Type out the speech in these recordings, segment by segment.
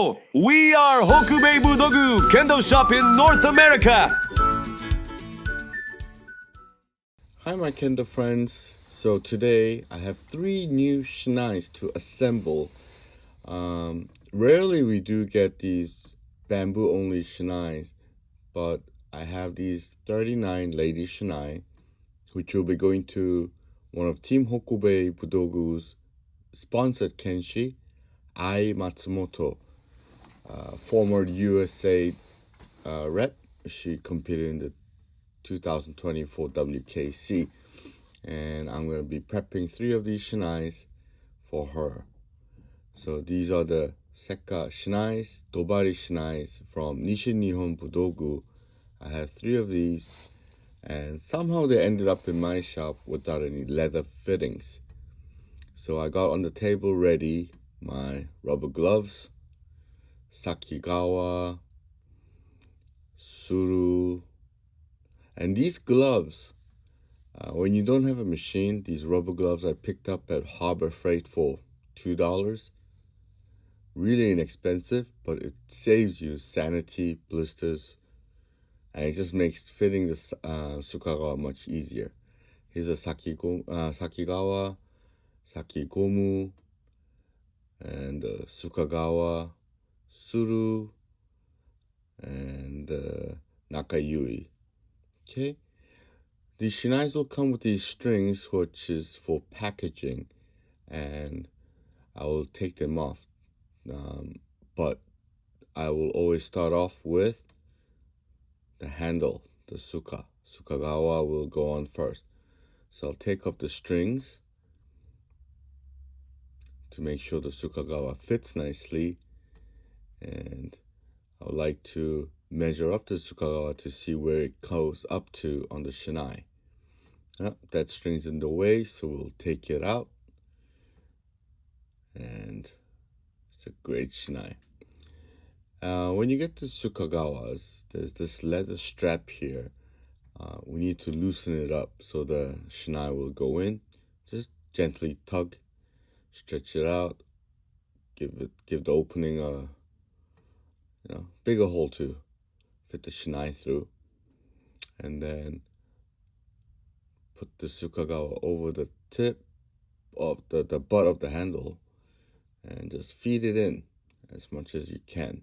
Hello, we are Hokubei Budogu Kendo Shop in North America. Hi my Kendo friends. So today I have 3 new shinais to assemble. Rarely we do get these bamboo only shinais, but I have these 39 lady shinai, which will be going to one of Team Hokubei Budogu's sponsored kenshi, Ai Matsumoto, former USA rep. She competed in the 2024 WKC, and I'm going to be prepping 3 of these shinais for her. So these are the Sekka Dobari Shinai from Nishinihon Budogu. I have 3 of these, and somehow they ended up in my shop without any leather fittings. So I got on the table ready my rubber gloves, sakiwa, suru, and these gloves, when you don't have a machine, these rubber gloves I picked up at Harbor Freight for $2. Really inexpensive, but it saves you sanity, blisters, and it just makes fitting the sukagawa much easier. Here's a sakigawa, sakigomu, and sukagawa, suru, and nakayui. Okay, these shinais will come with these strings, which is for packaging, and I will take them off. But I will always start off with the handle, the sukagawa will go on first. So I'll take off the strings to make sure the sukagawa fits nicely, and I would like to measure up the sukagawa to see where it goes up to on the shinai. That string's in the way, so we'll take it out, and it's a great shinai. When you get to sukagawas, there's this leather strap here. We need to loosen it up so the shinai will go in. Just gently tug, stretch it out, give the opening a bigger hole to fit the shinai through, and then put the sukagawa over the tip of the butt of the handle and just feed it in as much as you can,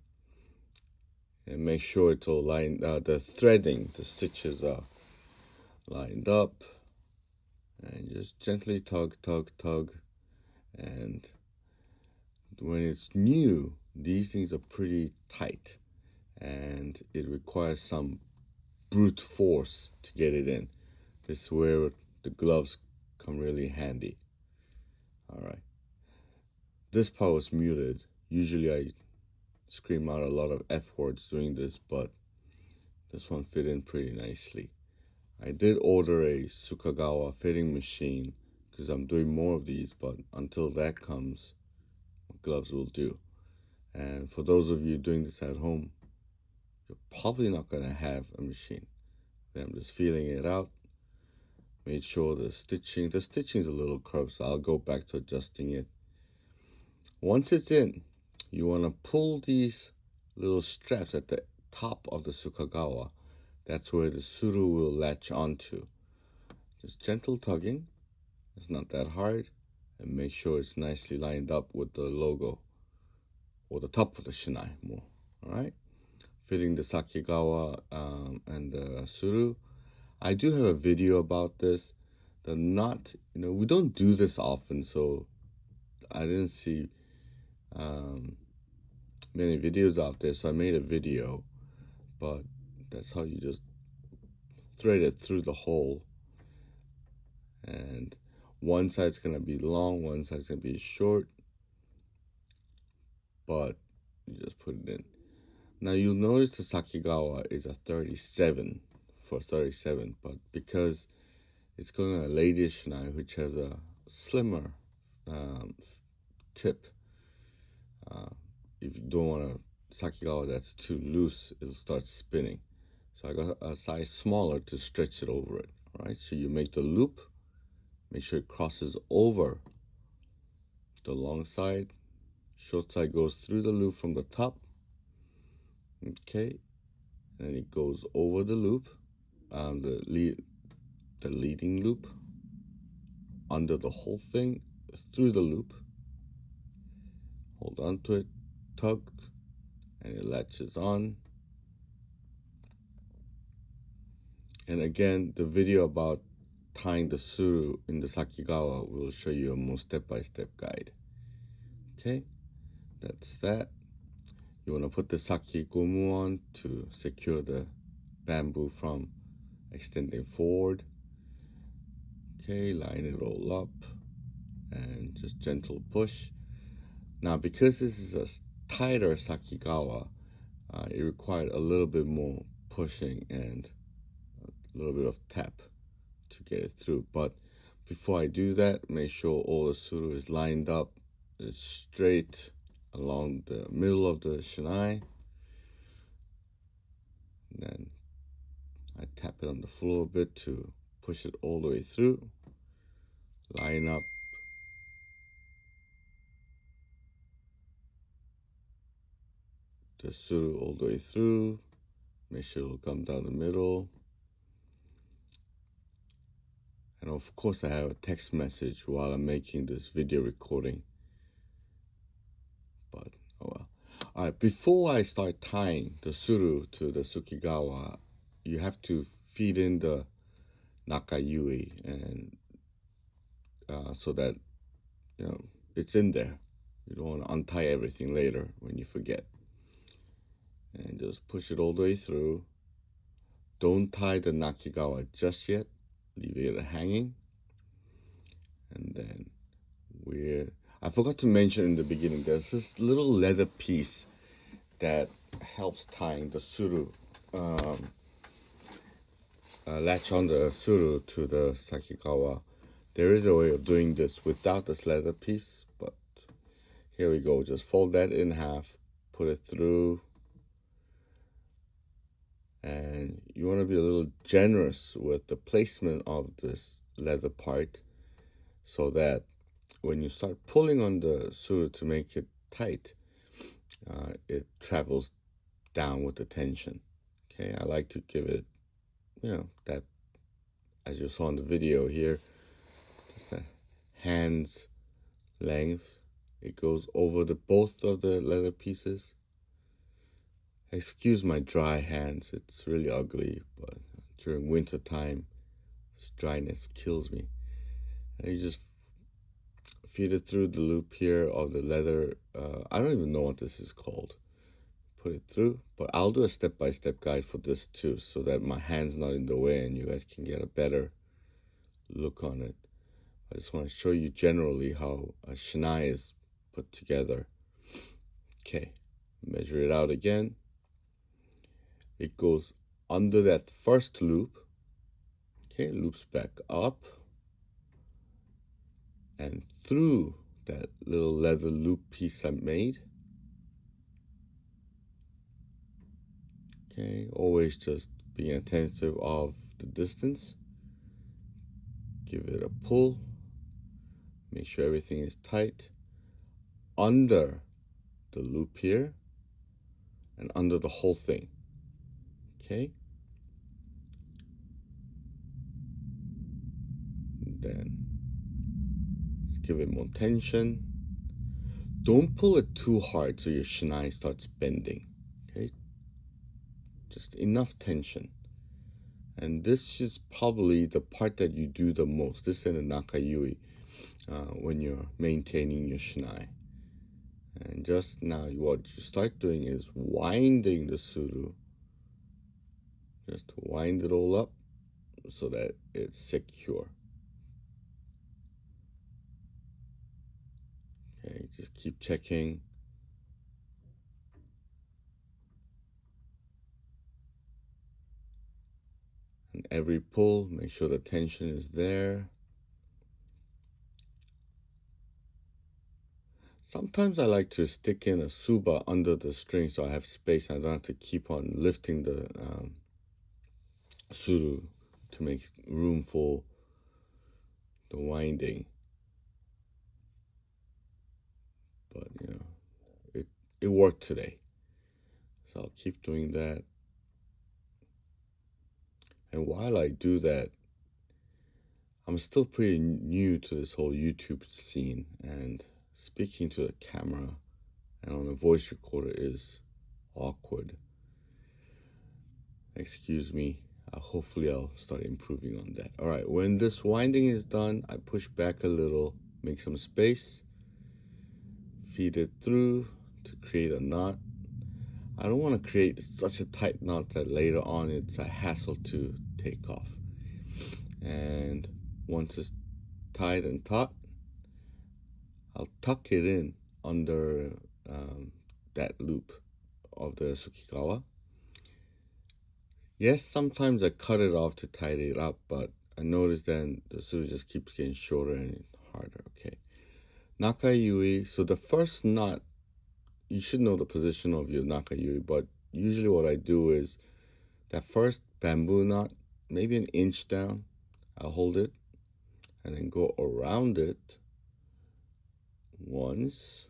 and make sure it's all lined. The threading, the stitches are lined up, and just gently tug, and when it's new, these things are pretty tight, and it requires some brute force to get it in. This is where the gloves come really handy. All right. This part was muted. Usually I scream out a lot of F words doing this, but this one fit in pretty nicely. I did order a sukagawa fitting machine because I'm doing more of these, but until that comes, gloves will do. And for those of you doing this at home, you're probably not going to have a machine. I'm just feeling it out. Made sure the stitching is a little curved, so I'll go back to adjusting it. Once it's in, you want to pull these little straps at the top of the sukagawa. That's where the suru will latch onto. Just gentle tugging. It's not that hard. And make sure it's nicely lined up with the logo, or the top of the shinai more. All right? Fitting the sakigawa and the suru. I do have a video about this. The knot, we don't do this often, so I didn't see many videos out there, so I made a video. But that's how you just thread it through the hole, and one side's gonna be long, one side's gonna be short, but you just put it in. Now you'll notice the sakigawa is a 37 for 37, but because it's going on a lady shinai which has a slimmer tip, if you don't want a sakigawa that's too loose, it'll start spinning. So I got a size smaller to stretch it over it. All right, so you make the loop, make sure it crosses over the long side, Short side goes through the loop from the top. Okay, and it goes over the loop, the leading loop, under the whole thing, through the loop. Hold on to it, tug, and it latches on. And again, the video about tying the suru in the sakigawa will show you a more step-by-step guide. Okay, that's that. You want to put the saki gomu on to secure the bamboo from extending forward. Okay, line it all up and just gentle push. Now, because this is a tighter sakigawa, it required a little bit more pushing and a little bit of tap to get it through. But before I do that, make sure all the suru is lined up, is straight along the middle of the shinai. And then I tap it on the floor a bit to push it all the way through. Line up. The suru all the way through. Make sure it'll come down the middle. And of course I have a text message while I'm making this video recording. But oh well. Alright, before I start tying the suru to the sukagawa, you have to feed in the nakayui and so that it's in there. You don't want to untie everything later when you forget. And just push it all the way through. Don't tie the nakagawa just yet. Leave it hanging. And then I forgot to mention in the beginning, there's this little leather piece that helps tying the suru, latch on the suru to the sakigawa. There is a way of doing this without this leather piece, but here we go. Just fold that in half, put it through, and you want to be a little generous with the placement of this leather part so that when you start pulling on the suru to make it tight, it travels down with the tension. Okay, I like to give it, that, as you saw in the video here, just a hand's length. It goes over both of the leather pieces. Excuse my dry hands, it's really ugly, but during winter time, this dryness kills me. And you just feed it through the loop here of the leather. I don't even know what this is called. Put it through, but I'll do a step-by-step guide for this too, so that my hand's not in the way and you guys can get a better look on it. I just want to show you generally how a shinai is put together. Okay, measure it out again. It goes under that first loop. Okay, loops back up and through that little leather loop piece I made. Okay, always just being attentive of the distance. Give it a pull. Make sure everything is tight. Under the loop here and under the whole thing. Okay. And then give it more tension. Don't pull it too hard so your shinai starts bending. Okay. Just enough tension. And this is probably the part that you do the most. This is the nakayui when you're maintaining your shinai. And just now, what you start doing is winding the suru. Just wind it all up so that it's secure. Okay, just keep checking. And every pull, make sure the tension is there. Sometimes I like to stick in a suba under the string so I have space and I don't have to keep on lifting the suru to make room for the winding. But it worked today. So I'll keep doing that. And while I do that, I'm still pretty new to this whole YouTube scene, and speaking to the camera and on a voice recorder is awkward. Excuse me. Hopefully I'll start improving on that. All right, when this winding is done, I push back a little, make some space, feed it through to create a knot. I don't want to create such a tight knot that later on it's a hassle to take off. And once it's tied and taut, I'll tuck it in under that loop of the sukagawa. Yes, sometimes I cut it off to tidy it up, but I noticed then the suru just keeps getting shorter and harder. Okay. Nakayui. So the first knot, you should know the position of your nakayui, but usually what I do is that first bamboo knot, maybe an inch down, I'll hold it and then go around it once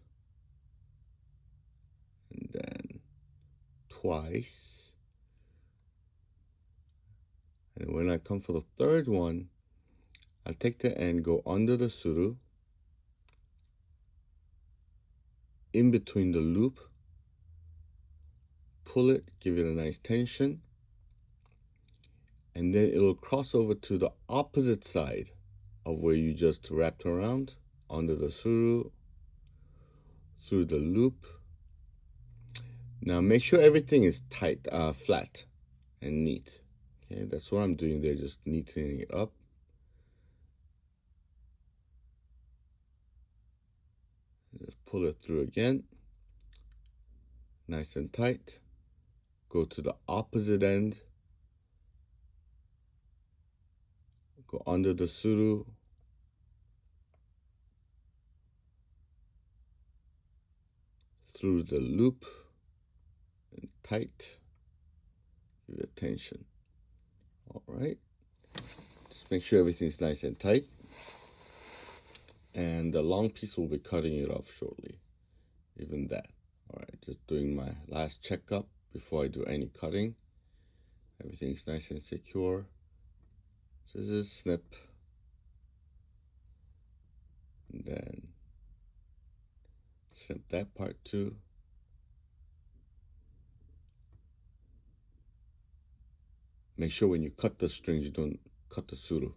and then twice. And when I come for the third one, I'll take the end, go under the suru, in between the loop, pull it, give it a nice tension, and then it'll cross over to the opposite side of where you just wrapped around, under the suru, through the loop. Now make sure everything is tight, flat and neat. Okay, that's what I'm doing there, just neatening it up. Just pull it through again, nice and tight. Go to the opposite end, go under the suru, through the loop, and tight, give it tension. All right, just make sure everything's nice and tight. And the long piece will be cutting it off shortly, even that. All right, just doing my last checkup before I do any cutting. Everything's nice and secure. Scissors, snip. And then snip that part too. Make sure when you cut the strings, you don't cut the suru.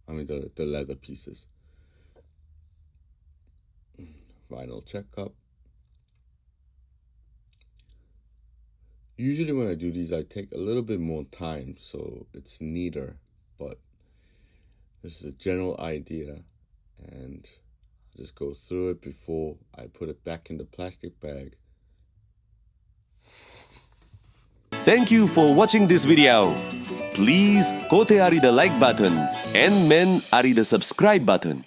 The leather pieces. Final checkup. Usually when I do these, I take a little bit more time, so it's neater, but this is a general idea, and I'll just go through it before I put it back in the plastic bag. Thank you for watching this video. Please kote ari the like button and men ari the subscribe button.